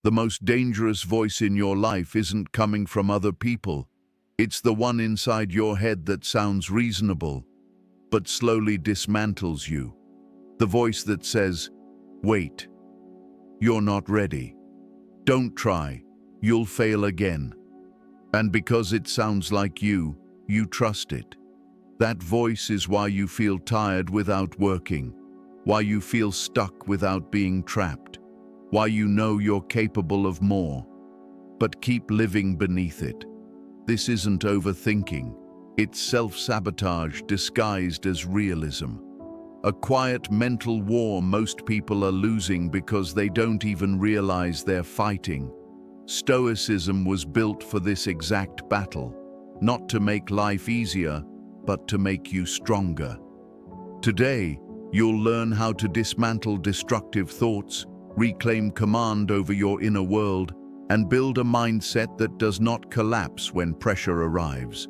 The most dangerous voice in your life isn't coming from other people. It's the one inside your head that sounds reasonable, but slowly dismantles you. The voice that says, "Wait, you're not ready. Don't try, you'll fail again." And because it sounds like you trust it. That voice is why you feel tired without working, why you feel stuck without being trapped, why you know you're capable of more, but keep living beneath it. This isn't overthinking, it's self-sabotage disguised as realism. A quiet mental war most people are losing because they don't even realize they're fighting. Stoicism was built for this exact battle, not to make life easier, but to make you stronger. Today, you'll learn how to dismantle destructive thoughts, reclaim command over your inner world, and build a mindset that does not collapse when pressure arrives.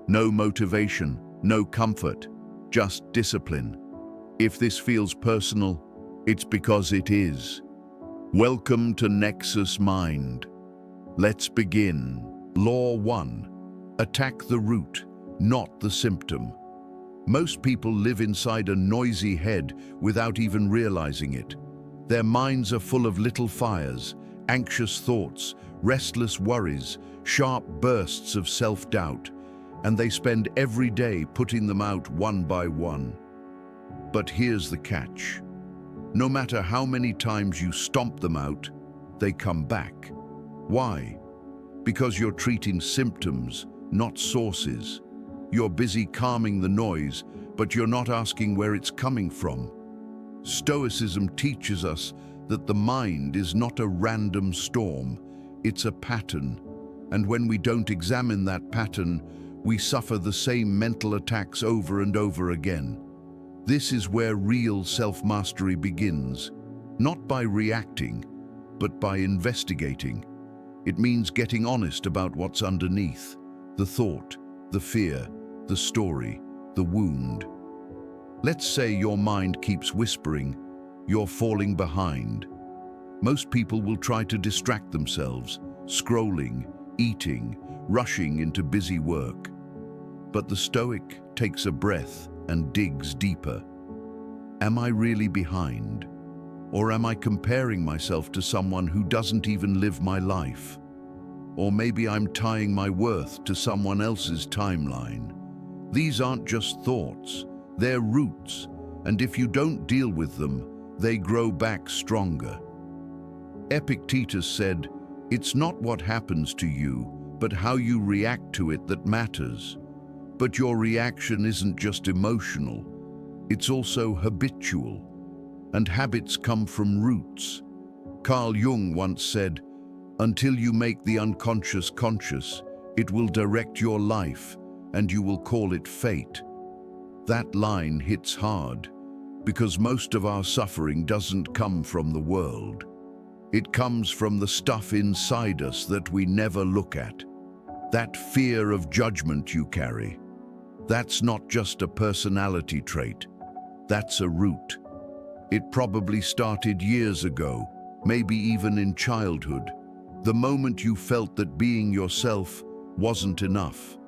No motivation, no comfort, just discipline. If this feels personal, it's because it is. Welcome to NexusMind. Let's begin. Law 1. Attack the root, not the symptom. Most people live inside a noisy head without even realizing it. Their minds are full of little fires, anxious thoughts, restless worries, sharp bursts of self-doubt, and they spend every day putting them out one by one. But here's the catch. No matter how many times you stomp them out, they come back. Why? Because you're treating symptoms, not sources. You're busy calming the noise, but you're not asking where it's coming from. Stoicism teaches us that the mind is not a random storm, it's a pattern. And when we don't examine that pattern, we suffer the same mental attacks over and over again. This is where real self-mastery begins, not by reacting, but by investigating. It means getting honest about what's underneath, the thought, the fear, the story, the wound. Let's say your mind keeps whispering, "You're falling behind." Most people will try to distract themselves, scrolling, eating, rushing into busy work. But the Stoic takes a breath and digs deeper. Am I really behind? Or am I comparing myself to someone who doesn't even live my life? Or maybe I'm tying my worth to someone else's timeline. These aren't just thoughts, they're roots, and if you don't deal with them, they grow back stronger. Epictetus said, "It's not what happens to you, but how you react to it that matters." But your reaction isn't just emotional, it's also habitual. And habits come from roots. Carl Jung once said, "Until you make the unconscious conscious, it will direct your life, and you will call it fate." That line hits hard, because most of our suffering doesn't come from the world. It comes from the stuff inside us that we never look at. That fear of judgment you carry. That's not just a personality trait, that's a root. It probably started years ago, maybe even in childhood, the moment you felt that being yourself wasn't enough.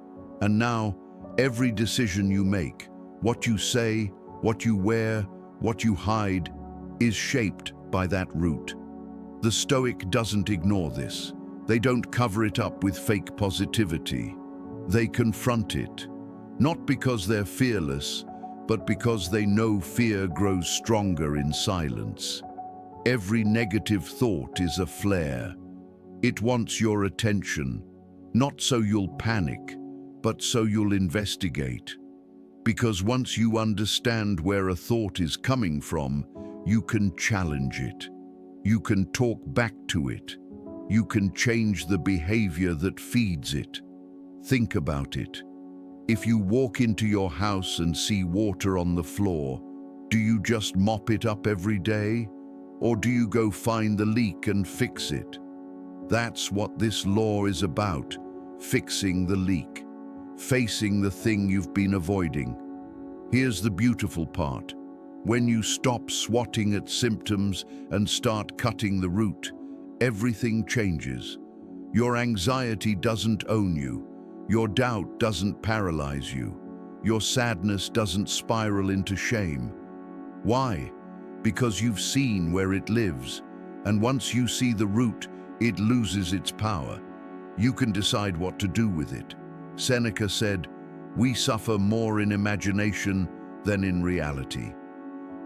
And now, every decision you make, what you say, what you wear, what you hide, is shaped by that root. The Stoic doesn't ignore this. They don't cover it up with fake positivity. They confront it. Not because they're fearless, but because they know fear grows stronger in silence. Every negative thought is a flare. It wants your attention, not so you'll panic, but so you'll investigate. Because once you understand where a thought is coming from, you can challenge it. You can talk back to it. You can change the behavior that feeds it. Think about it. If you walk into your house and see water on the floor, do you just mop it up every day? Or do you go find the leak and fix it? That's what this law is about, fixing the leak, facing the thing you've been avoiding. Here's the beautiful part. When you stop swatting at symptoms and start cutting the root, everything changes. Your anxiety doesn't own you. Your doubt doesn't paralyze you. Your sadness doesn't spiral into shame. Why? Because you've seen where it lives, and once you see the root, it loses its power. You can decide what to do with it. Seneca said, "We suffer more in imagination than in reality."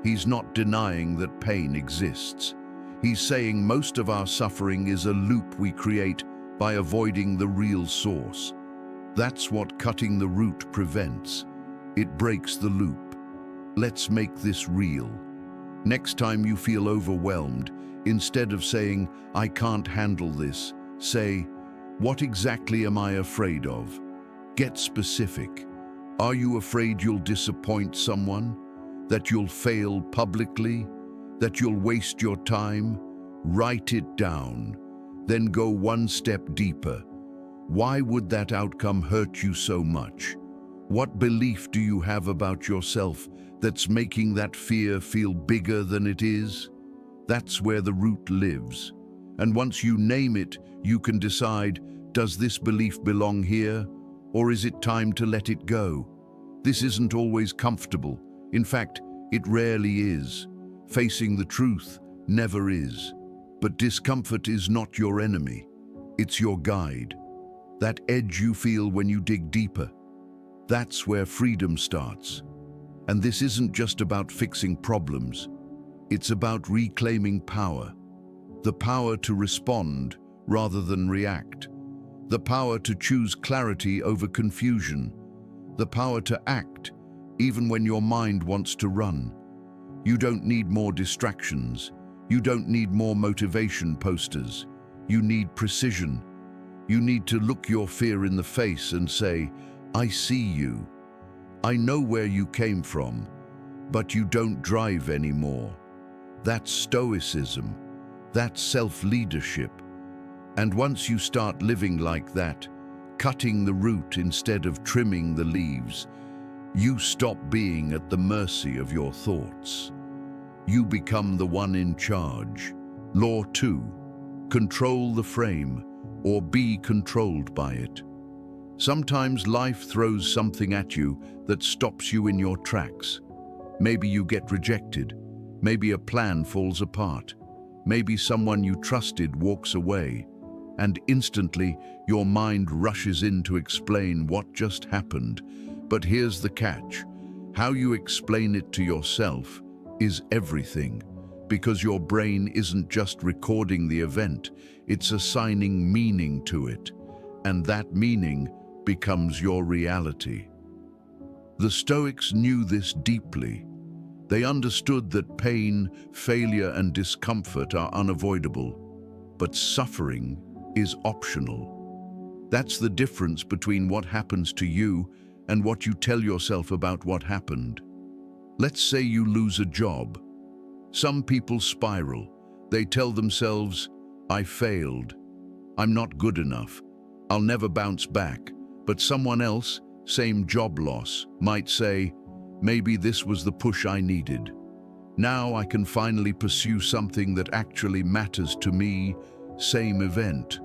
He's not denying that pain exists. He's saying most of our suffering is a loop we create by avoiding the real source. That's what cutting the root prevents. It breaks the loop. Let's make this real. Next time you feel overwhelmed, instead of saying, "I can't handle this," say, "What exactly am I afraid of?" Get specific. Are you afraid you'll disappoint someone? That you'll fail publicly? That you'll waste your time? Write it down. Then go one step deeper. Why would that outcome hurt you so much? What belief do you have about yourself that's making that fear feel bigger than it is? That's where the root lives. And once you name it, you can decide, does this belief belong here, or is it time to let it go? This isn't always comfortable. In fact, it rarely is. Facing the truth never is. But discomfort is not your enemy. It's your guide. That edge you feel when you dig deeper. That's where freedom starts. And this isn't just about fixing problems. It's about reclaiming power. The power to respond rather than react. The power to choose clarity over confusion. The power to act even when your mind wants to run. You don't need more distractions. You don't need more motivation posters. You need precision. You need to look your fear in the face and say, "I see you. I know where you came from, but you don't drive anymore." That's Stoicism. That's self-leadership. And once you start living like that, cutting the root instead of trimming the leaves, you stop being at the mercy of your thoughts. You become the one in charge. Law 2, control the frame or be controlled by it. Sometimes life throws something at you that stops you in your tracks. Maybe you get rejected. Maybe a plan falls apart. Maybe someone you trusted walks away. And instantly, your mind rushes in to explain what just happened. But here's the catch. How you explain it to yourself is everything. Because your brain isn't just recording the event, it's assigning meaning to it. And that meaning becomes your reality. The Stoics knew this deeply. They understood that pain, failure, and discomfort are unavoidable, but suffering is optional. That's the difference between what happens to you and what you tell yourself about what happened. Let's say you lose a job. Some people spiral. They tell themselves, "I failed. I'm not good enough. I'll never bounce back." But someone else, same job loss, might say, "Maybe this was the push I needed. Now I can finally pursue something that actually matters to me." Same event,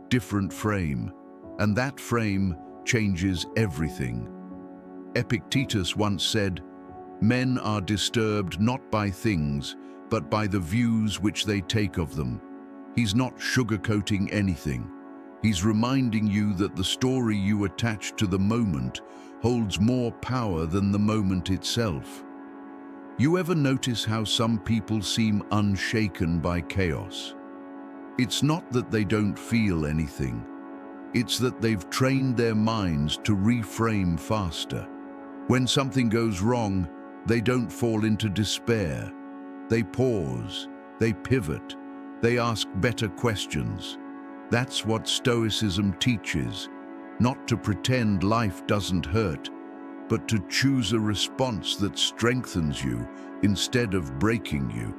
different frame, and that frame changes everything. Epictetus once said, "Men are disturbed not by things, but by the views which they take of them." He's not sugarcoating anything. He's reminding you that the story you attach to the moment holds more power than the moment itself. You ever notice how some people seem unshaken by chaos? It's not that they don't feel anything. It's that they've trained their minds to reframe faster. When something goes wrong, they don't fall into despair. They pause, they pivot, they ask better questions. That's what Stoicism teaches, not to pretend life doesn't hurt, but to choose a response that strengthens you instead of breaking you.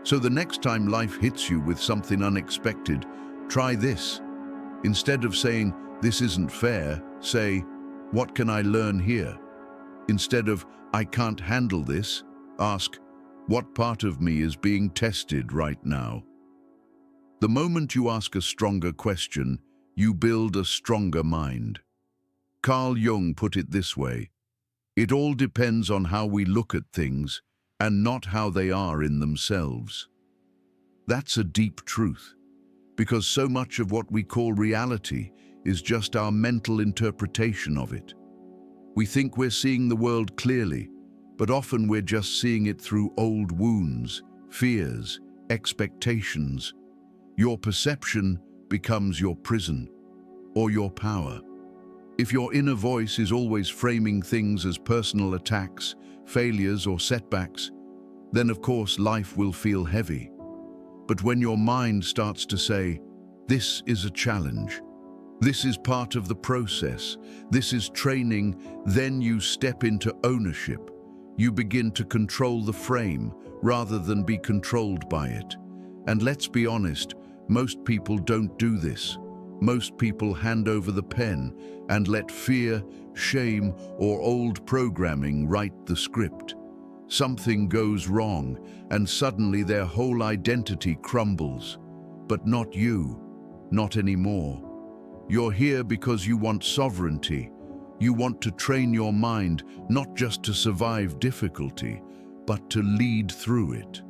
So the next time life hits you with something unexpected, try this. Instead of saying, "This isn't fair," say, "What can I learn here?" Instead of, "I can't handle this," ask, "What part of me is being tested right now?" The moment you ask a stronger question, you build a stronger mind. Carl Jung put it this way: it all depends on how we look at things and not how they are in themselves. That's a deep truth, because so much of what we call reality is just our mental interpretation of it. We think we're seeing the world clearly, but often we're just seeing it through old wounds, fears, expectations. Your perception becomes your prison or your power. If your inner voice is always framing things as personal attacks, failures, or setbacks, then of course life will feel heavy. But when your mind starts to say, "This is a challenge, this is part of the process, this is training," then you step into ownership. You begin to control the frame rather than be controlled by it. And let's be honest, most people don't do this. Most people hand over the pen and let fear, shame, or old programming write the script. Something goes wrong, and suddenly their whole identity crumbles. But not you, not anymore. You're here because you want sovereignty. You want to train your mind not just to survive difficulty, but to lead through it.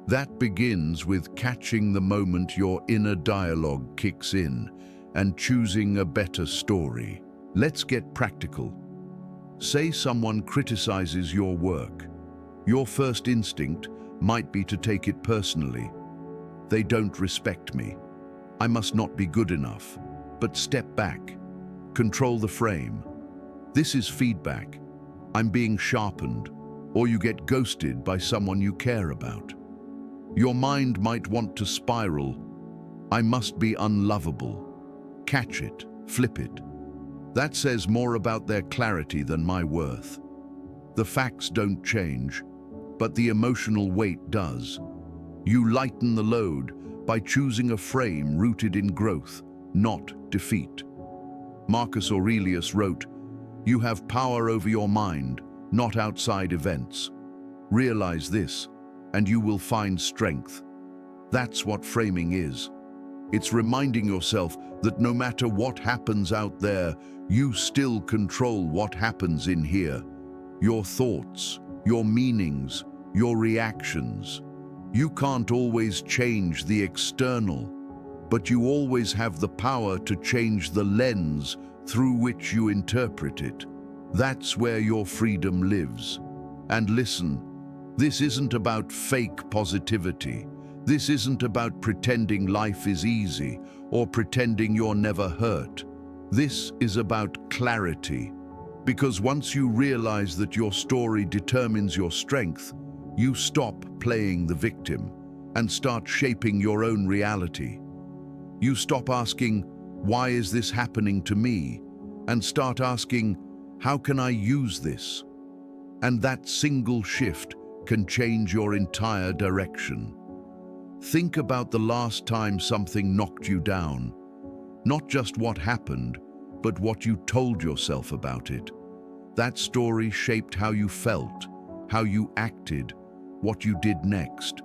That begins with catching the moment your inner dialogue kicks in and choosing a better story. Let's get practical. Say someone criticizes your work. Your first instinct might be to take it personally. They don't respect me. I must not be good enough. But step back. Control the frame. This is feedback. I'm being sharpened, or you get ghosted by someone you care about. Your mind might want to spiral. I must be unlovable. Catch it, flip it. That says more about their clarity than my worth. The facts don't change, but the emotional weight does. You lighten the load by choosing a frame rooted in growth, not defeat. Marcus Aurelius wrote, "You have power over your mind, not outside events. Realize this, and you will find strength." That's what framing is. It's reminding yourself that no matter what happens out there, you still control what happens in here. Your thoughts, your meanings, your reactions. You can't always change the external, but you always have the power to change the lens through which you interpret it. That's where your freedom lives. And listen, this isn't about fake positivity. This isn't about pretending life is easy or pretending you're never hurt. This is about clarity. Because once you realize that your story determines your strength, you stop playing the victim and start shaping your own reality. You stop asking, "Why is this happening to me?" and start asking, "How can I use this?" And that single shift can change your entire direction. Think about the last time something knocked you down. Not just what happened, but what you told yourself about it. That story shaped how you felt, how you acted, what you did next.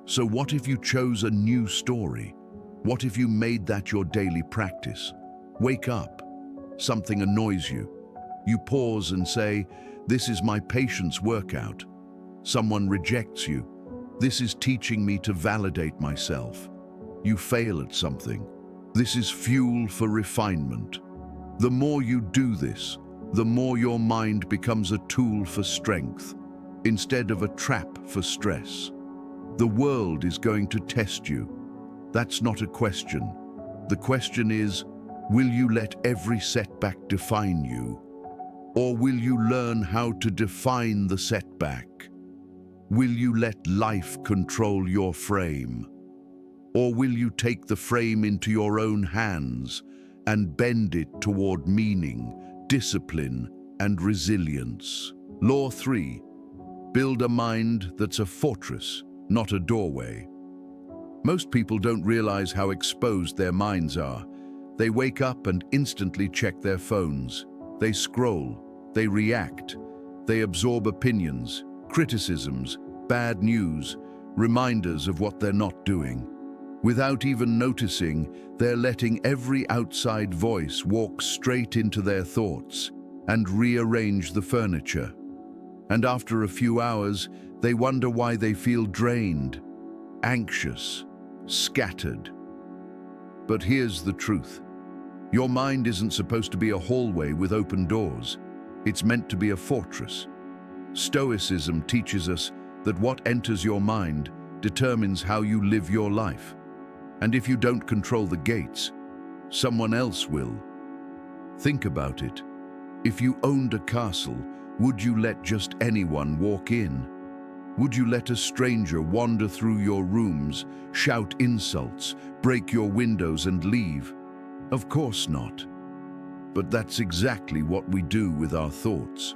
So what if you chose a new story? What if you made that your daily practice? Wake up. Something annoys you. You pause and say, "This is my patience workout." Someone rejects you. "This is teaching me to validate myself." You fail at something. This is fuel for refinement. The more you do this, the more your mind becomes a tool for strength, instead of a trap for stress. The world is going to test you. That's not a question. The question is, will you let every setback define you? Or will you learn how to define the setback? Will you let life control your frame? Or will you take the frame into your own hands and bend it toward meaning, discipline, and resilience? Law 3. Build a mind that's a fortress, not a doorway. Most people don't realize how exposed their minds are. They wake up and instantly check their phones. They scroll, they react, they absorb opinions, criticisms, bad news, reminders of what they're not doing. Without even noticing, they're letting every outside voice walk straight into their thoughts and rearrange the furniture. And after a few hours, they wonder why they feel drained, anxious, scattered. But here's the truth. Your mind isn't supposed to be a hallway with open doors. It's meant to be a fortress. Stoicism teaches us that what enters your mind determines how you live your life. And if you don't control the gates, someone else will. Think about it. If you owned a castle, would you let just anyone walk in? Would you let a stranger wander through your rooms, shout insults, break your windows and leave? Of course not. But that's exactly what we do with our thoughts.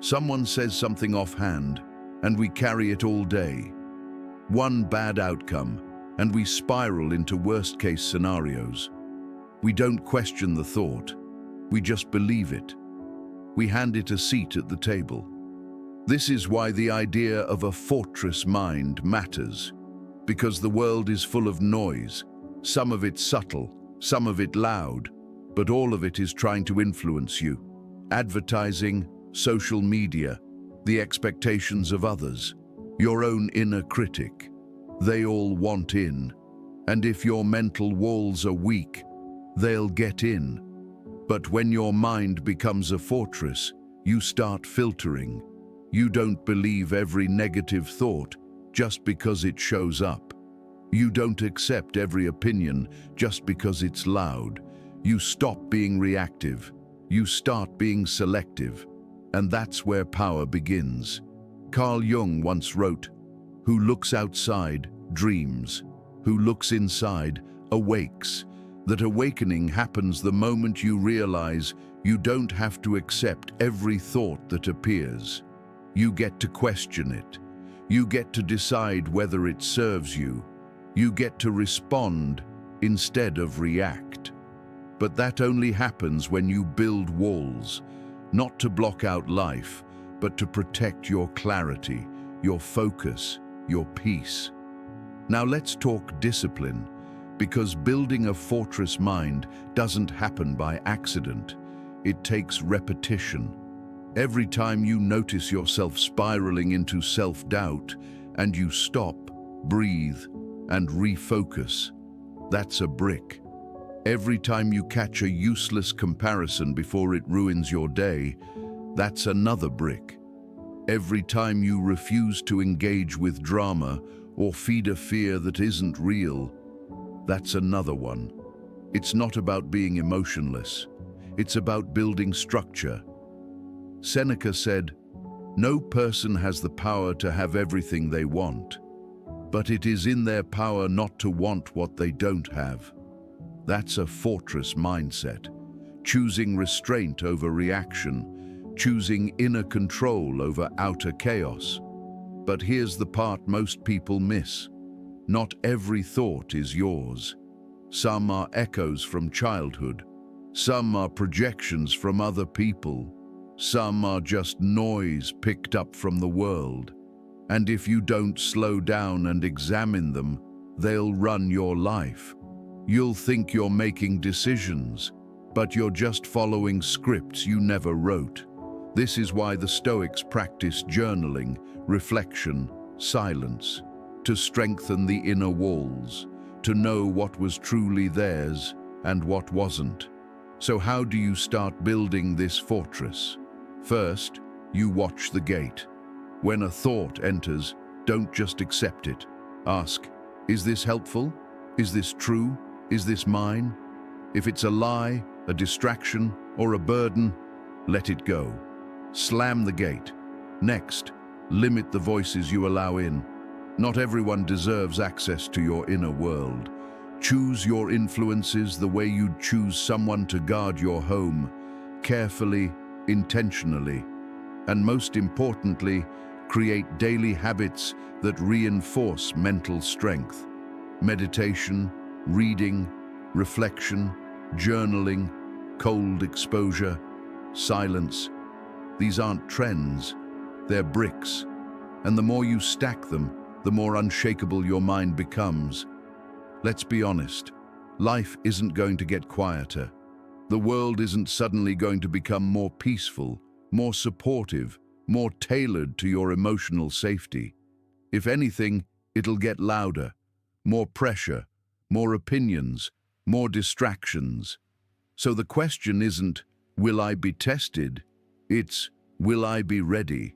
Someone says something offhand, and we carry it all day. One bad outcome, and we spiral into worst-case scenarios. We don't question the thought, we just believe it. We hand it a seat at the table. This is why the idea of a fortress mind matters, because the world is full of noise, some of it subtle, some of it loud, but all of it is trying to influence you. Advertising, social media, the expectations of others, your own inner critic. They all want in, and if your mental walls are weak, they'll get in. But when your mind becomes a fortress, you start filtering. You don't believe every negative thought just because it shows up. You don't accept every opinion just because it's loud. You stop being reactive. You start being selective. And that's where power begins. Carl Jung once wrote, "Who looks outside dreams. Who looks inside awakes." That awakening happens the moment you realize you don't have to accept every thought that appears. You get to question it. You get to decide whether it serves you. You get to respond instead of react. But that only happens when you build walls, not to block out life, but to protect your clarity, your focus, your peace. Now let's talk discipline, because building a fortress mind doesn't happen by accident. It takes repetition. Every time you notice yourself spiraling into self-doubt and you stop, breathe, and refocus, that's a brick. Every time you catch a useless comparison before it ruins your day, that's another brick. Every time you refuse to engage with drama or feed a fear that isn't real, that's another one. It's not about being emotionless. It's about building structure. Seneca said, "No person has the power to have everything they want, but it is in their power not to want what they don't have." That's a fortress mindset, choosing restraint over reaction, choosing inner control over outer chaos. But here's the part most people miss. Not every thought is yours. Some are echoes from childhood. Some are projections from other people. Some are just noise picked up from the world. And if you don't slow down and examine them, they'll run your life. You'll think you're making decisions, but you're just following scripts you never wrote. This is why the Stoics practiced journaling, reflection, silence, to strengthen the inner walls, to know what was truly theirs and what wasn't. So how do you start building this fortress? First, you watch the gate. When a thought enters, don't just accept it. Ask, is this helpful? Is this true? Is this mine? If it's a lie, a distraction, or a burden, let it go. Slam the gate. Next, limit the voices you allow in. Not everyone deserves access to your inner world. Choose your influences the way you'd choose someone to guard your home, carefully, intentionally, and most importantly, create daily habits that reinforce mental strength. Meditation, reading, reflection, journaling, cold exposure, silence. These aren't trends, they're bricks. And the more you stack them, the more unshakable your mind becomes. Let's be honest. Life isn't going to get quieter. The world isn't suddenly going to become more peaceful, more supportive, more tailored to your emotional safety. If anything, it'll get louder, more pressure, more opinions, more distractions. So the question isn't, will I be tested? It's, will I be ready?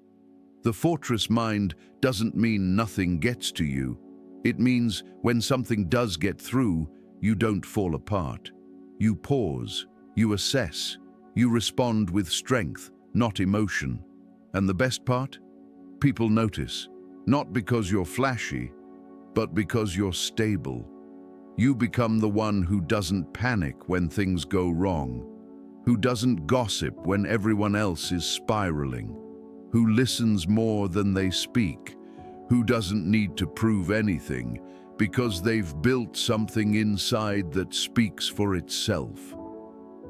The fortress mind doesn't mean nothing gets to you. It means when something does get through, you don't fall apart. You pause, you assess, you respond with strength, not emotion. And the best part? People notice, not because you're flashy, but because you're stable. You become the one who doesn't panic when things go wrong, who doesn't gossip when everyone else is spiraling, who listens more than they speak, who doesn't need to prove anything because they've built something inside that speaks for itself.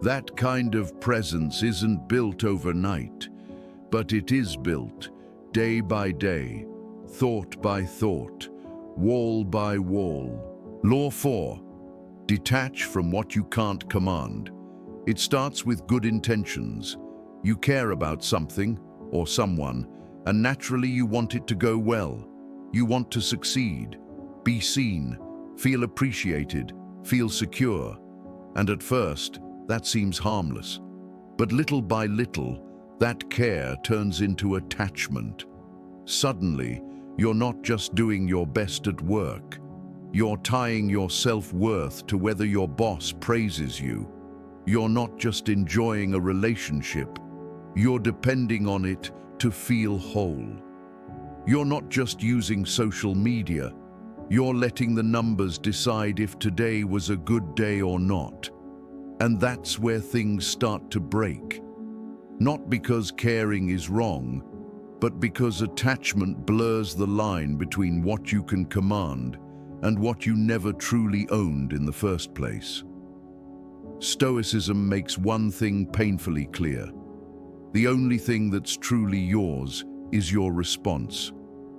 That kind of presence isn't built overnight, but it is built day by day, thought by thought, wall by wall. Law 4. Detach from what you can't command. It starts with good intentions. You care about something or someone, and naturally you want it to go well. You want to succeed, be seen, feel appreciated, feel secure. And at first, that seems harmless. But little by little, that care turns into attachment. Suddenly, you're not just doing your best at work. You're tying your self-worth to whether your boss praises you. You're not just enjoying a relationship. You're depending on it to feel whole. You're not just using social media. You're letting the numbers decide if today was a good day or not. And that's where things start to break. Not because caring is wrong, but because attachment blurs the line between what you can command and what you never truly owned in the first place. Stoicism makes one thing painfully clear. The only thing that's truly yours is your response,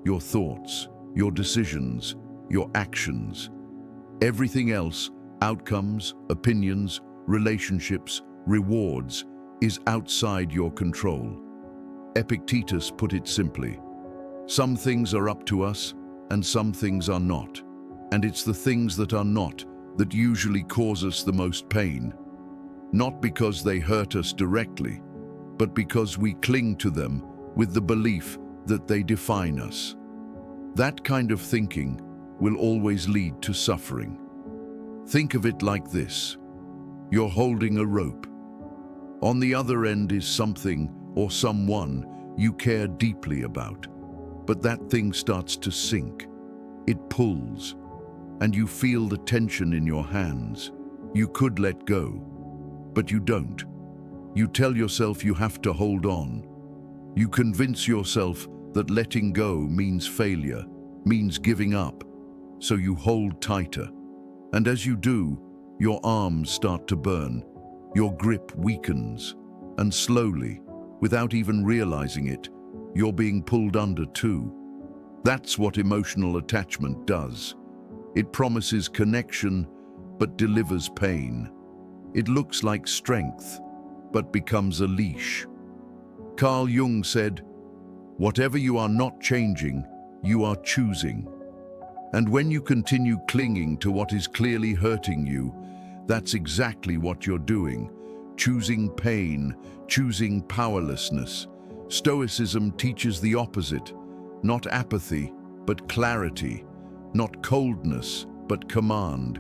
your thoughts, your decisions, your actions. Everything else, outcomes, opinions, relationships, rewards, is outside your control. Epictetus put it simply, some things are up to us and some things are not. And it's the things that are not that usually cause us the most pain. Not because they hurt us directly, but because we cling to them with the belief that they define us. That kind of thinking will always lead to suffering. Think of it like this. You're holding a rope. On the other end is something or someone you care deeply about. But that thing starts to sink. It pulls, and you feel the tension in your hands. You could let go, but you don't. You tell yourself you have to hold on. You convince yourself that letting go means failure, means giving up. So you hold tighter. And as you do, your arms start to burn. Your grip weakens. And slowly, without even realizing it, you're being pulled under too. That's what emotional attachment does. It promises connection, but delivers pain. It looks like strength, but becomes a leash. Carl Jung said, "Whatever you are not changing, you are choosing." And when you continue clinging to what is clearly hurting you, that's exactly what you're doing. Choosing pain, choosing powerlessness. Stoicism teaches the opposite. Not apathy, but clarity. Not coldness, but command.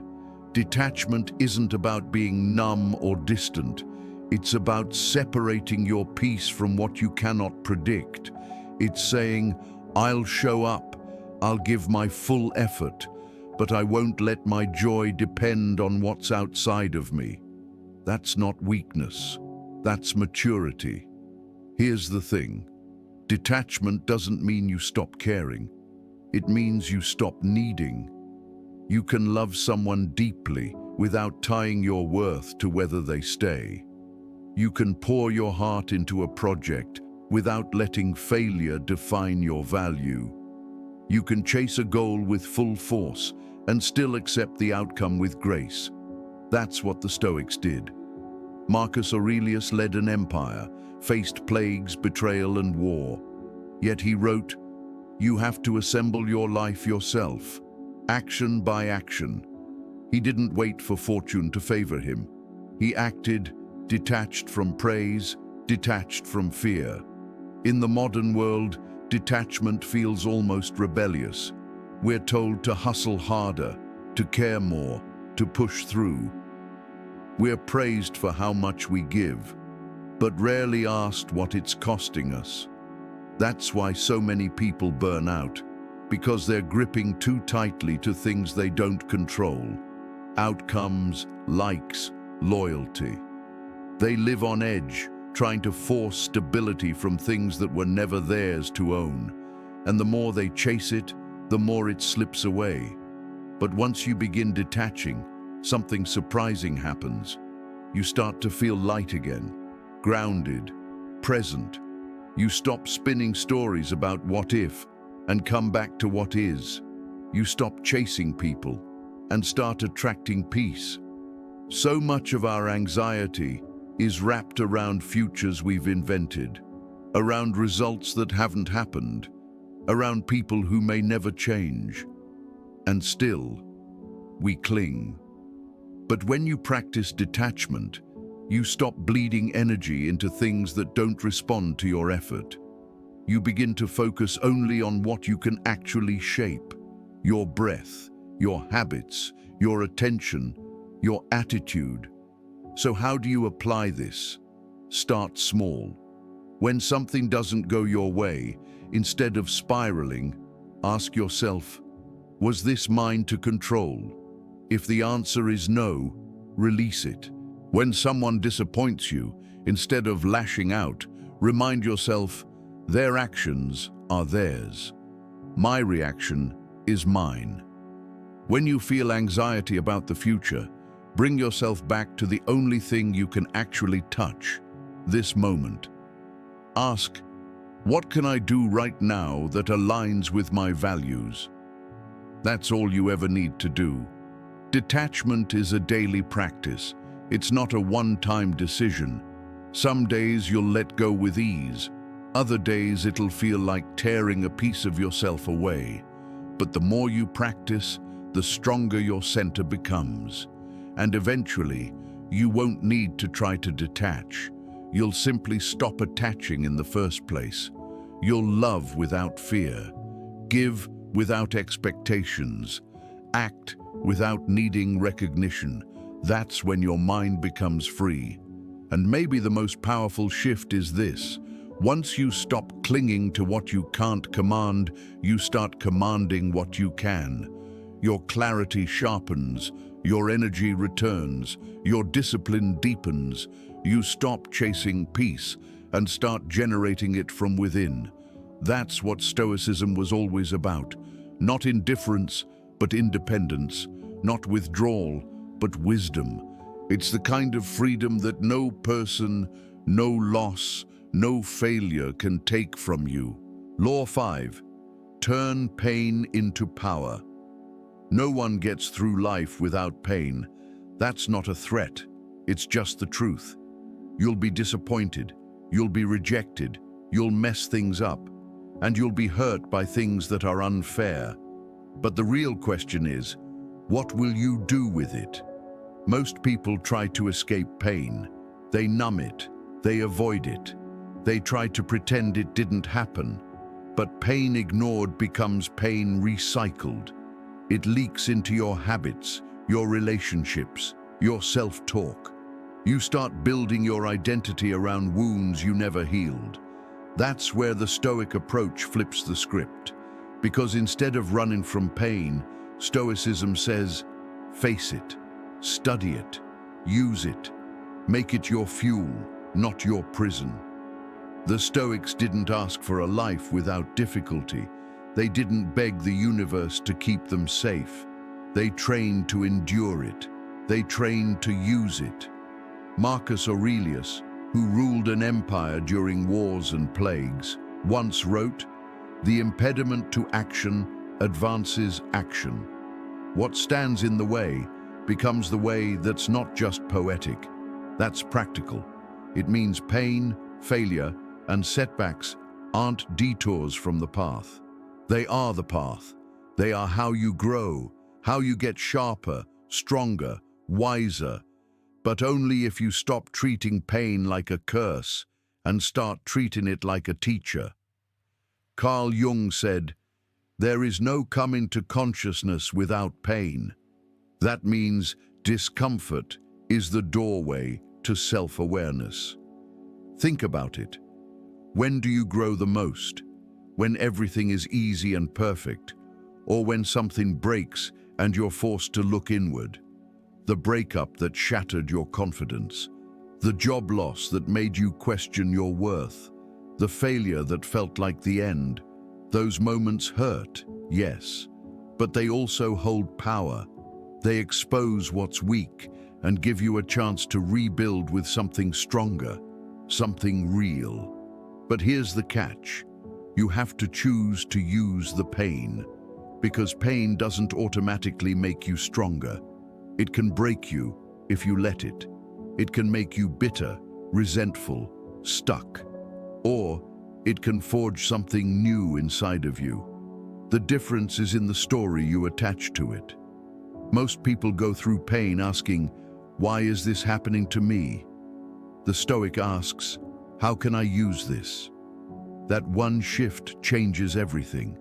Detachment isn't about being numb or distant. It's about separating your peace from what you cannot predict. It's saying, I'll show up, I'll give my full effort, but I won't let my joy depend on what's outside of me. That's not weakness, that's maturity. Here's the thing. Detachment doesn't mean you stop caring. It means you stop needing. You can love someone deeply without tying your worth to whether they stay. You can pour your heart into a project without letting failure define your value. You can chase a goal with full force and still accept the outcome with grace. That's what the Stoics did. Marcus Aurelius led an empire, faced plagues, betrayal, and war. Yet he wrote, "You have to assemble your life yourself, action by action." He didn't wait for fortune to favor him. He acted, detached from praise, detached from fear. In the modern world, detachment feels almost rebellious. We're told to hustle harder, to care more, to push through. We're praised for how much we give, but rarely asked what it's costing us. That's why so many people burn out, because they're gripping too tightly to things they don't control. Outcomes, likes, loyalty. They live on edge, trying to force stability from things that were never theirs to own. And the more they chase it, the more it slips away. But once you begin detaching, something surprising happens. You start to feel light again, grounded, present. You stop spinning stories about what if and come back to what is. You stop chasing people and start attracting peace. So much of our anxiety is wrapped around futures we've invented, around results that haven't happened, around people who may never change. And still, we cling. But when you practice detachment, you stop bleeding energy into things that don't respond to your effort. You begin to focus only on what you can actually shape: your breath, your habits, your attention, your attitude. So how do you apply this? Start small. When something doesn't go your way, instead of spiraling, ask yourself, was this mine to control? If the answer is no, release it. When someone disappoints you, instead of lashing out, remind yourself, their actions are theirs. My reaction is mine. When you feel anxiety about the future, bring yourself back to the only thing you can actually touch, this moment. Ask, what can I do right now that aligns with my values? That's all you ever need to do. Detachment is a daily practice. It's not a one-time decision. Some days you'll let go with ease. Other days it'll feel like tearing a piece of yourself away. But the more you practice, the stronger your center becomes. And eventually, you won't need to try to detach. You'll simply stop attaching in the first place. You'll love without fear, give without expectations, act without needing recognition. That's when your mind becomes free. And maybe the most powerful shift is this: once you stop clinging to what you can't command, you start commanding what you can. Your clarity sharpens, your energy returns, your discipline deepens. You stop chasing peace and start generating it from within. That's what Stoicism was always about. Not indifference, but independence. Not withdrawal, but wisdom. It's the kind of freedom that no person, no loss, no failure can take from you. Law 5. Turn pain into power. No one gets through life without pain. That's not a threat. It's just the truth. You'll be disappointed. You'll be rejected. You'll mess things up. And you'll be hurt by things that are unfair. But the real question is, what will you do with it? Most people try to escape pain. They numb it. They avoid it. They try to pretend it didn't happen. But pain ignored becomes pain recycled. It leaks into your habits, your relationships, your self-talk. You start building your identity around wounds you never healed. That's where the Stoic approach flips the script. Because instead of running from pain, Stoicism says, face it, study it, use it, make it your fuel, not your prison. The Stoics didn't ask for a life without difficulty. They didn't beg the universe to keep them safe. They trained to endure it. They trained to use it. Marcus Aurelius, who ruled an empire during wars and plagues, once wrote, "The impediment to action advances action." What stands in the way becomes the way that's not just poetic, that's practical. It means pain, failure, and setbacks aren't detours from the path. They are the path. They are how you grow, how you get sharper, stronger, wiser, but only if you stop treating pain like a curse and start treating it like a teacher. Carl Jung said, "There is no coming to consciousness without pain." That means discomfort is the doorway to self-awareness. Think about it. When do you grow the most? When everything is easy and perfect, or when something breaks and you're forced to look inward? The breakup that shattered your confidence, the job loss that made you question your worth, the failure that felt like the end. Those moments hurt, yes, but they also hold power. They expose what's weak and give you a chance to rebuild with something stronger, something real. But here's the catch. You have to choose to use the pain, because pain doesn't automatically make you stronger. It can break you if you let it. It can make you bitter, resentful, stuck. Or it can forge something new inside of you. The difference is in the story you attach to it. Most people go through pain asking, "Why is this happening to me?" The Stoic asks, "How can I use this?" That one shift changes everything.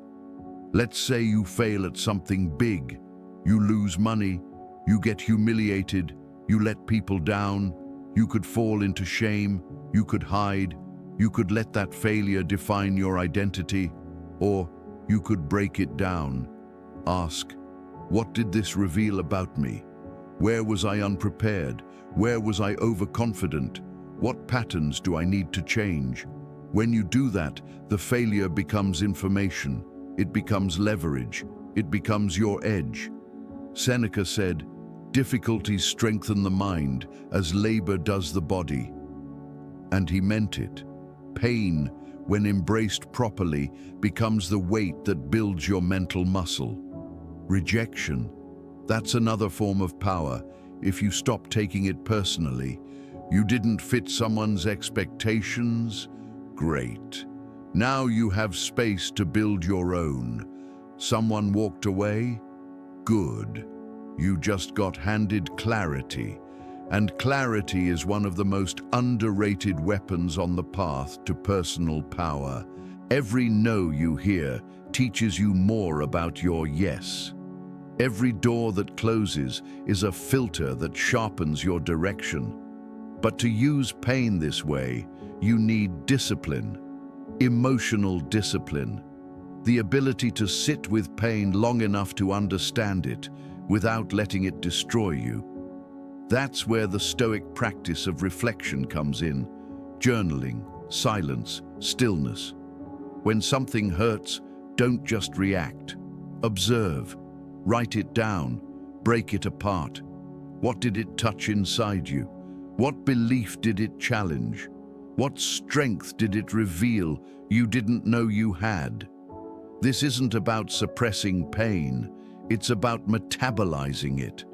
Let's say you fail at something big. You lose money, you get humiliated, you let people down, you could fall into shame, you could hide, you could let that failure define your identity, or you could break it down. Ask, what did this reveal about me? Where was I unprepared? Where was I overconfident? What patterns do I need to change? When you do that, the failure becomes information. It becomes leverage. It becomes your edge. Seneca said, "Difficulties strengthen the mind as labor does the body." And he meant it. Pain, when embraced properly, becomes the weight that builds your mental muscle. Rejection, that's another form of power. If you stop taking it personally, you didn't fit someone's expectations? Great. Now you have space to build your own. Someone walked away? Good. You just got handed clarity. And clarity is one of the most underrated weapons on the path to personal power. Every no you hear teaches you more about your yes. Every door that closes is a filter that sharpens your direction. But to use pain this way, you need discipline, emotional discipline, the ability to sit with pain long enough to understand it without letting it destroy you. That's where the Stoic practice of reflection comes in. Journaling, silence, stillness. When something hurts, don't just react. Observe, write it down, break it apart. What did it touch inside you? What belief did it challenge? What strength did it reveal you didn't know you had? This isn't about suppressing pain, it's about metabolizing it,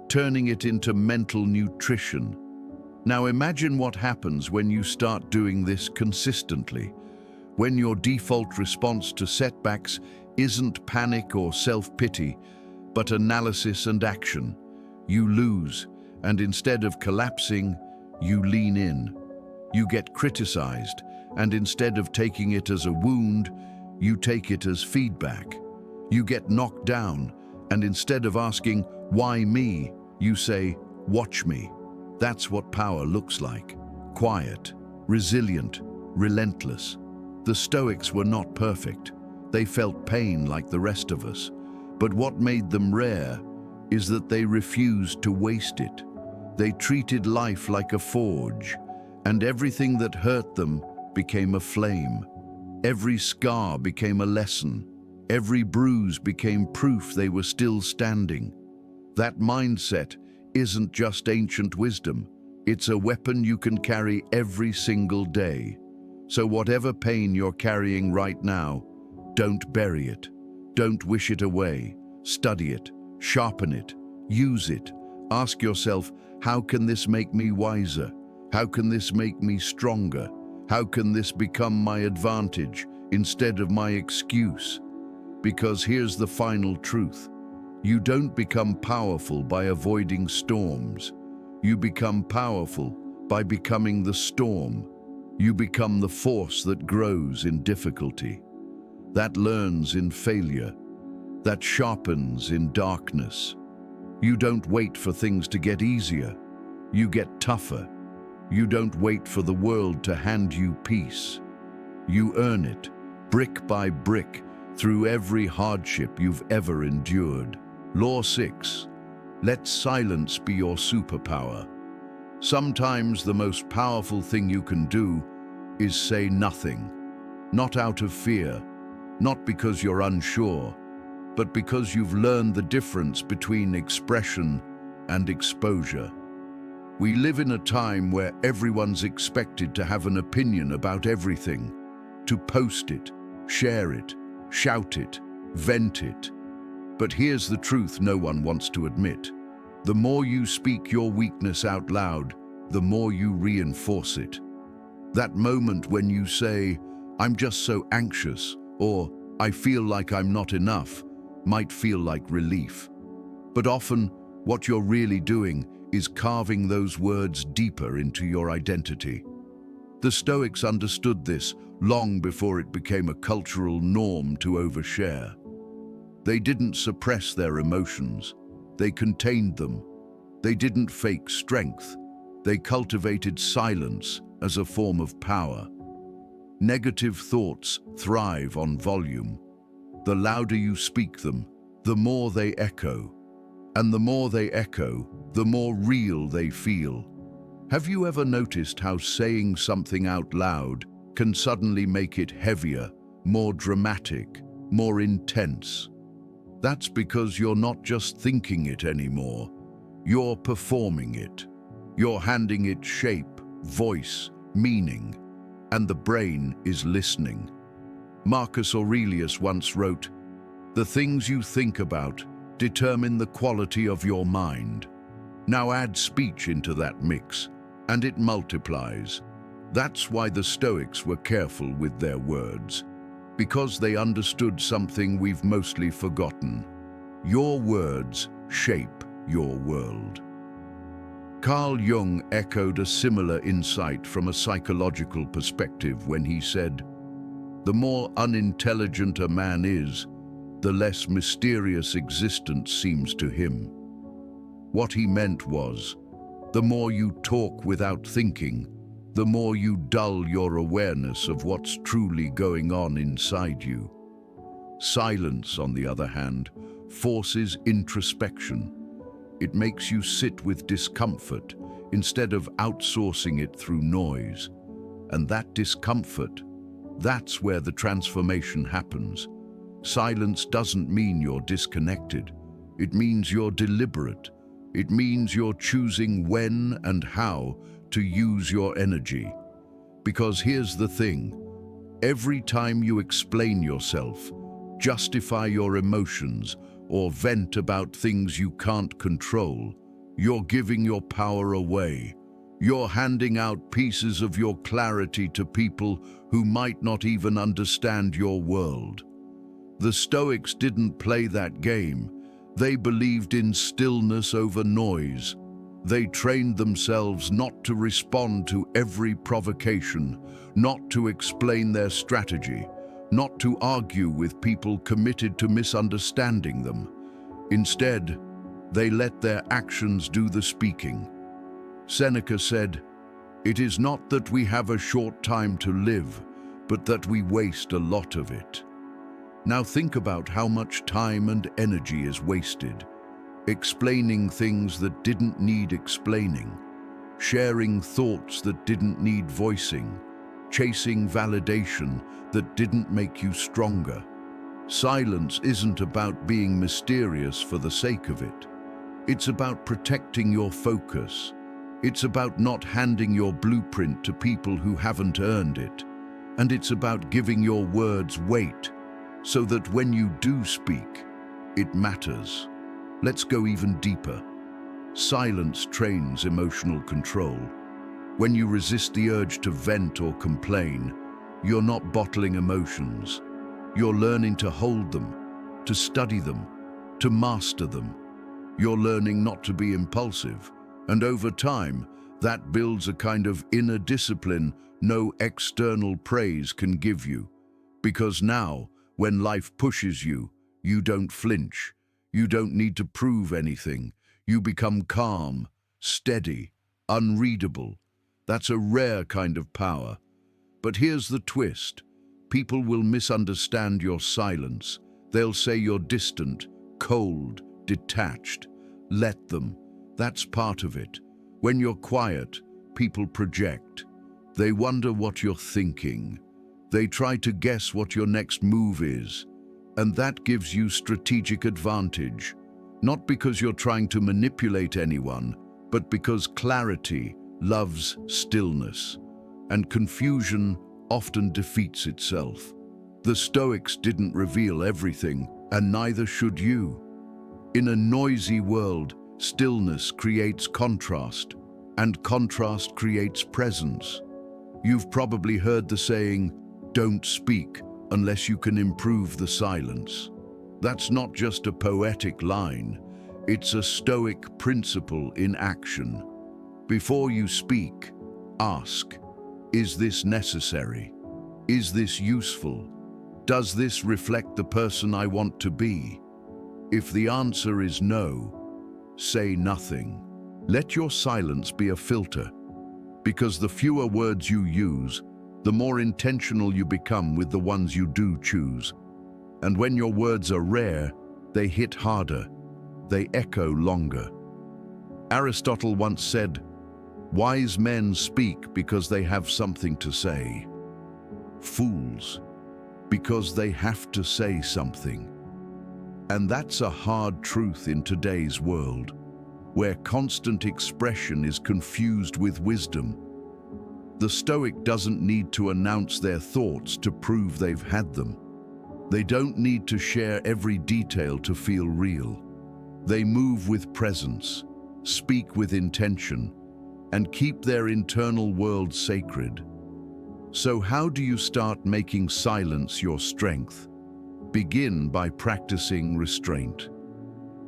turning it into mental nutrition. Now imagine what happens when you start doing this consistently, when your default response to setbacks isn't panic or self-pity, but analysis and action. You lose, and instead of collapsing, you lean in. You get criticized, and instead of taking it as a wound, you take it as feedback. You get knocked down, and instead of asking, "Why me?" you say, "Watch me." That's what power looks like. Quiet, resilient, relentless. The Stoics were not perfect. They felt pain like the rest of us. But what made them rare is that they refused to waste it. They treated life like a forge, and everything that hurt them became a flame. Every scar became a lesson. Every bruise became proof they were still standing. That mindset isn't just ancient wisdom. It's a weapon you can carry every single day. So whatever pain you're carrying right now, don't bury it. Don't wish it away. Study it, Sharpen it, use it. Ask yourself, how can this make me wiser? How can this make me stronger? How can this become my advantage instead of my excuse? Because here's the final truth. You don't become powerful by avoiding storms. You become powerful by becoming the storm. You become the force that grows in difficulty, that learns in failure, that sharpens in darkness. You don't wait for things to get easier. You get tougher. You don't wait for the world to hand you peace. You earn it, brick by brick, through every hardship you've ever endured. Law 6. Let silence be your superpower. Sometimes the most powerful thing you can do is say nothing. Not out of fear, not because you're unsure, but because you've learned the difference between expression and exposure. We live in a time where everyone's expected to have an opinion about everything, to post it, share it, shout it, vent it. But here's the truth no one wants to admit. The more you speak your weakness out loud, the more you reinforce it. That moment when you say, "I'm just so anxious," or "I feel like I'm not enough," might feel like relief. But often, what you're really doing is carving those words deeper into your identity. The Stoics understood this long before it became a cultural norm to overshare. They didn't suppress their emotions. They contained them. They didn't fake strength. They cultivated silence as a form of power. Negative thoughts thrive on volume. The louder you speak them, the more they echo. And the more they echo, the more real they feel. Have you ever noticed how saying something out loud can suddenly make it heavier, more dramatic, more intense? That's because you're not just thinking it anymore. You're performing it. You're handing it shape, voice, meaning, and the brain is listening. Marcus Aurelius once wrote, "The things you think about determine the quality of your mind." Now add speech into that mix, and it multiplies. That's why the Stoics were careful with their words, because they understood something we've mostly forgotten. Your words shape your world. Carl Jung echoed a similar insight from a psychological perspective when he said, "The more unintelligent a man is, the less mysterious existence seems to him." What he meant was, the more you talk without thinking, the more you dull your awareness of what's truly going on inside you. Silence, on the other hand, forces introspection. It makes you sit with discomfort instead of outsourcing it through noise. And that discomfort, that's where the transformation happens. Silence doesn't mean you're disconnected. It means you're deliberate. It means you're choosing when and how to use your energy. Because here's the thing, every time you explain yourself, justify your emotions, or vent about things you can't control, you're giving your power away. You're handing out pieces of your clarity to people who might not even understand your world. The Stoics didn't play that game. They believed in stillness over noise. They trained themselves not to respond to every provocation, not to explain their strategy, not to argue with people committed to misunderstanding them. Instead, they let their actions do the speaking. Seneca said, "It is not that we have a short time to live, but that we waste a lot of it." Now think about how much time and energy is wasted, explaining things that didn't need explaining, sharing thoughts that didn't need voicing, chasing validation that didn't make you stronger. Silence isn't about being mysterious for the sake of it. It's about protecting your focus. It's about not handing your blueprint to people who haven't earned it. And it's about giving your words weight, so that when you do speak, it matters. Let's go even deeper. Silence trains emotional control. When you resist the urge to vent or complain, you're not bottling emotions. You're learning to hold them, to study them, to master them. You're learning not to be impulsive, and over time, that builds a kind of inner discipline no external praise can give you. Because now, when life pushes you, you don't flinch. You don't need to prove anything. You become calm, steady, unreadable. That's a rare kind of power. But here's the twist. People will misunderstand your silence. They'll say you're distant, cold, detached. Let them. That's part of it. When you're quiet, people project. They wonder what you're thinking. They try to guess what your next move is. And that gives you strategic advantage. Not because you're trying to manipulate anyone, but because clarity loves stillness. And confusion often defeats itself. The Stoics didn't reveal everything, and neither should you. In a noisy world, stillness creates contrast, and contrast creates presence. You've probably heard the saying, "Don't speak unless you can improve the silence." That's not just a poetic line, it's a Stoic principle in action. Before you speak, ask, is this necessary? Is this useful? Does this reflect the person I want to be? If the answer is no, say nothing. Let your silence be a filter, because the fewer words you use, the more intentional you become with the ones you do choose. And when your words are rare, they hit harder, they echo longer. Aristotle once said, "Wise men speak because they have something to say. Fools, because they have to say something." And that's a hard truth in today's world, where constant expression is confused with wisdom. The Stoic doesn't need to announce their thoughts to prove they've had them. They don't need to share every detail to feel real. They move with presence, speak with intention, and keep their internal world sacred. So how do you start making silence your strength? Begin by practicing restraint.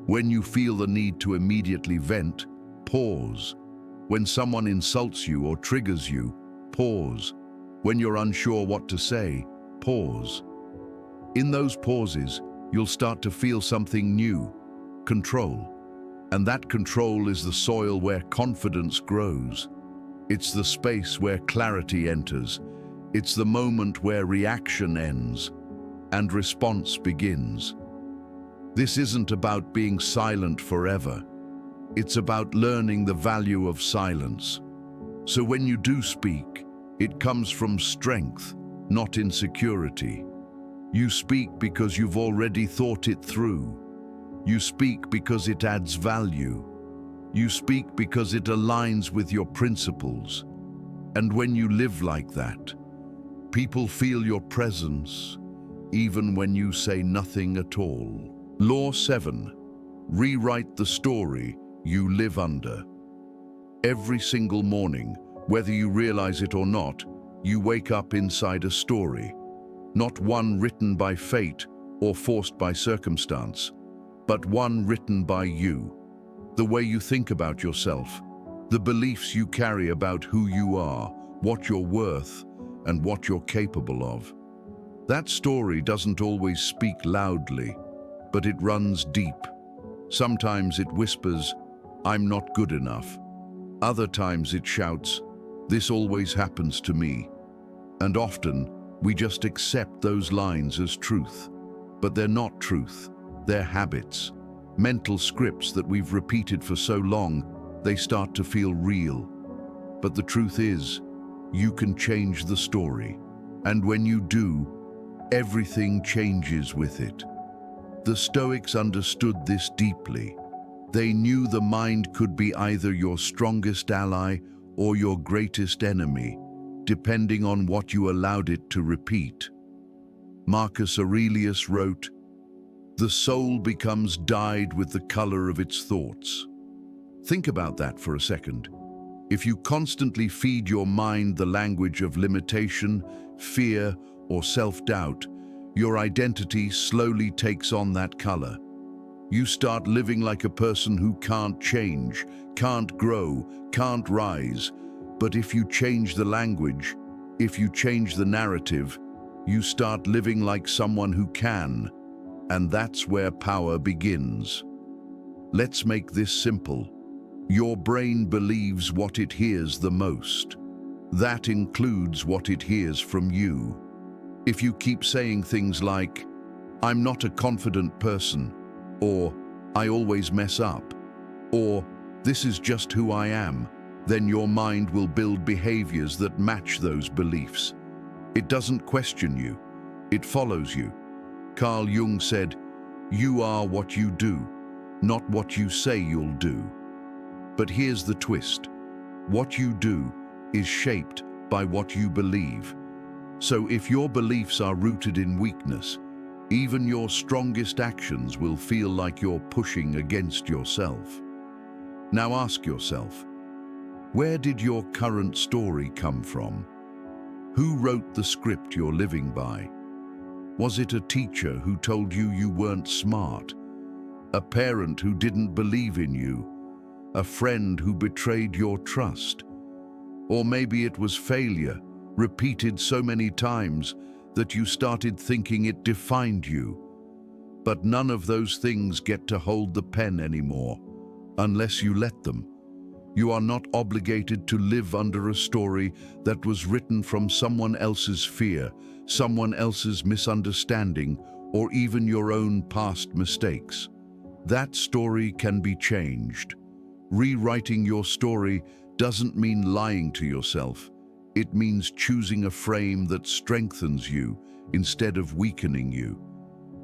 When you feel the need to immediately vent, pause. When someone insults you or triggers you, pause. When you're unsure what to say, pause. In those pauses, you'll start to feel something new, control. And that control is the soil where confidence grows. It's the space where clarity enters. It's the moment where reaction ends and response begins. This isn't about being silent forever. It's about learning the value of silence. So when you do speak, it comes from strength, not insecurity. You speak because you've already thought it through. You speak because it adds value. You speak because it aligns with your principles. And when you live like that, people feel your presence, even when you say nothing at all. Law 7. Rewrite the story you live under. Every single morning, whether you realize it or not, you wake up inside a story. Not one written by fate or forced by circumstance, but one written by you. The way you think about yourself, the beliefs you carry about who you are, what you're worth, and what you're capable of. That story doesn't always speak loudly, but it runs deep. Sometimes it whispers, "I'm not good enough." Other times it shouts, "This always happens to me." And often, we just accept those lines as truth. But they're not truth, they're habits. Mental scripts that we've repeated for so long, they start to feel real. But the truth is, you can change the story. And when you do, everything changes with it. The Stoics understood this deeply. They knew the mind could be either your strongest ally or your greatest enemy, depending on what you allowed it to repeat. Marcus Aurelius wrote, The soul becomes dyed with the color of its thoughts. Think about that for a second. If you constantly feed your mind the language of limitation, fear, or self-doubt, your identity slowly takes on that color. You start living like a person who can't change, can't grow, can't rise. But if you change the language, if you change the narrative, you start living like someone who can. And that's where power begins. Let's make this simple. Your brain believes what it hears the most. That includes what it hears from you. If you keep saying things like, "I'm not a confident person," or "I always mess up," or "This is just who I am," then your mind will build behaviors that match those beliefs. It doesn't question you, it follows you. Carl Jung said, "You are what you do, not what you say you'll do." But here's the twist. What you do is shaped by what you believe. So if your beliefs are rooted in weakness, even your strongest actions will feel like you're pushing against yourself. Now ask yourself, where did your current story come from? Who wrote the script you're living by? Was it a teacher who told you you weren't smart? A parent who didn't believe in you? A friend who betrayed your trust? Or maybe it was failure, repeated so many times that you started thinking it defined you. But none of those things get to hold the pen anymore, unless you let them. You are not obligated to live under a story that was written from someone else's fear, someone else's misunderstanding, or even your own past mistakes. That story can be changed. Rewriting your story doesn't mean lying to yourself. It means choosing a frame that strengthens you instead of weakening you.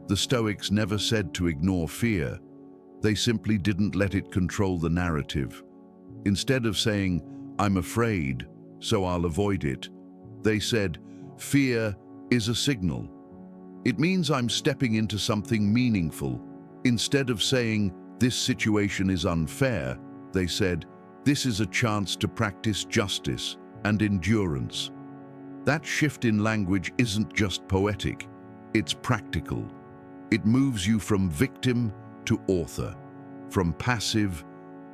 The Stoics never said to ignore fear. They simply didn't let it control the narrative. Instead of saying, "I'm afraid, so I'll avoid it," they said, "Fear is a signal. It means I'm stepping into something meaningful." Instead of saying, "This situation is unfair," they said, "This is a chance to practice justice and endurance." That shift in language isn't just poetic, it's practical. It moves you from victim to author, from passive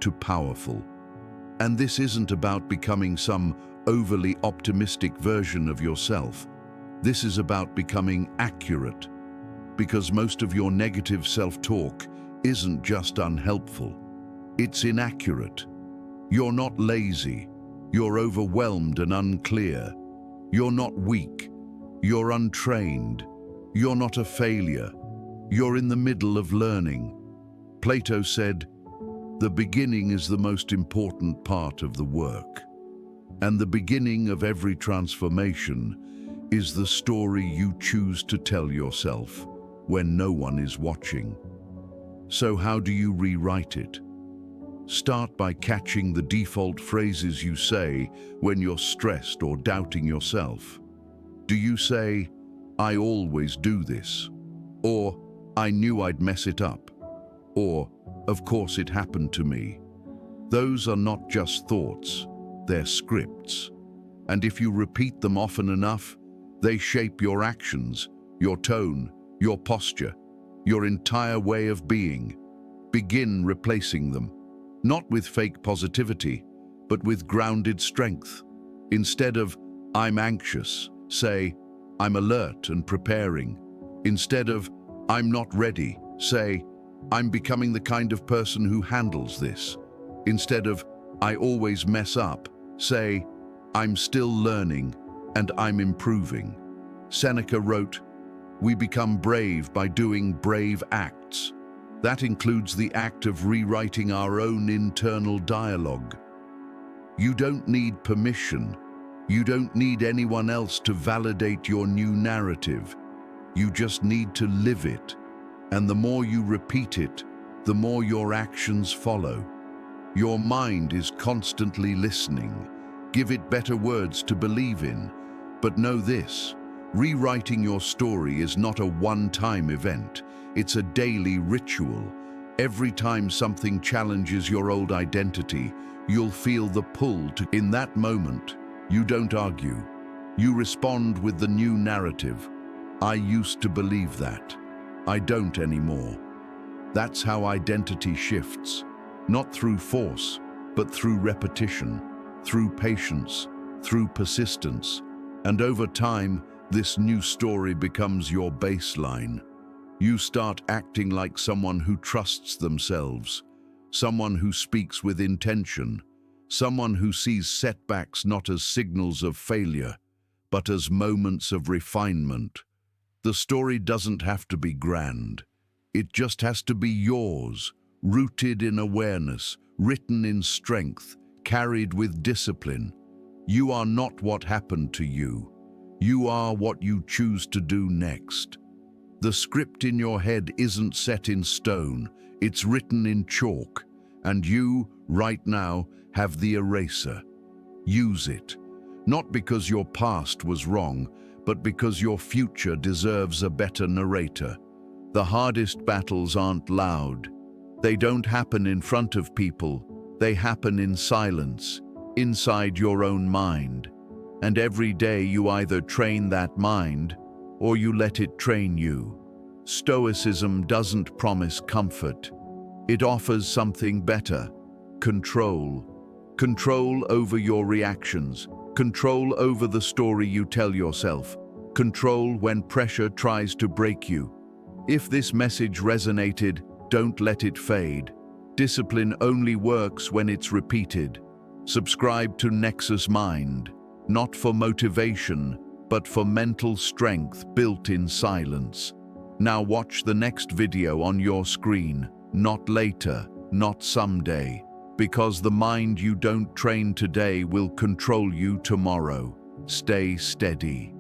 to powerful. And this isn't about becoming some overly optimistic version of yourself. This is about becoming accurate, because most of your negative self-talk isn't just unhelpful, it's inaccurate. You're not lazy, you're overwhelmed and unclear. You're not weak, you're untrained. You're not a failure, you're in the middle of learning. Plato said, "The beginning is the most important part of the work." And the beginning of every transformation is the story you choose to tell yourself when no one is watching. So how do you rewrite it? Start by catching the default phrases you say when you're stressed or doubting yourself. Do you say, "I always do this," or "I knew I'd mess it up," or "Of course it happened to me"? Those are not just thoughts, they're scripts. And if you repeat them often enough, they shape your actions, your tone, your posture, your entire way of being. Begin replacing them, not with fake positivity, but with grounded strength. Instead of "I'm anxious," say "I'm alert and preparing." Instead of "I'm not ready," say "I'm becoming the kind of person who handles this." Instead of "I always mess up," say "I'm still learning and I'm improving." Seneca wrote, "We become brave by doing brave acts." That includes the act of rewriting our own internal dialogue. You don't need permission. You don't need anyone else to validate your new narrative. You just need to live it. And the more you repeat it, the more your actions follow. Your mind is constantly listening. Give it better words to believe in. But know this, Rewriting your story is not a one-time event. It's a daily ritual. Every time something challenges your old identity, you'll feel the pull to. In that moment, you don't argue. You respond with the new narrative. I used to believe that. I don't anymore. That's how identity shifts. Not through force, but through repetition, through patience, through persistence. And over time, this new story becomes your baseline. You start acting like someone who trusts themselves, someone who speaks with intention, someone who sees setbacks not as signals of failure, but as moments of refinement. The story doesn't have to be grand. It just has to be yours, rooted in awareness, written in strength, carried with discipline. You are not what happened to you. You are what you choose to do next. The script in your head isn't set in stone, it's written in chalk, and you, right now, have the eraser. Use it, not because your past was wrong, but because your future deserves a better narrator. The hardest battles aren't loud. They don't happen in front of people, they happen in silence, inside your own mind. And every day you either train that mind, or you let it train you. Stoicism doesn't promise comfort. It offers something better: control. Control over your reactions. Control over the story you tell yourself. Control when pressure tries to break you. If this message resonated, don't let it fade. Discipline only works when it's repeated. Subscribe to NexusMind, not for motivation, but for mental strength built in silence. Now watch the next video on your screen, not later, not someday, because the mind you don't train today will control you tomorrow. Stay steady.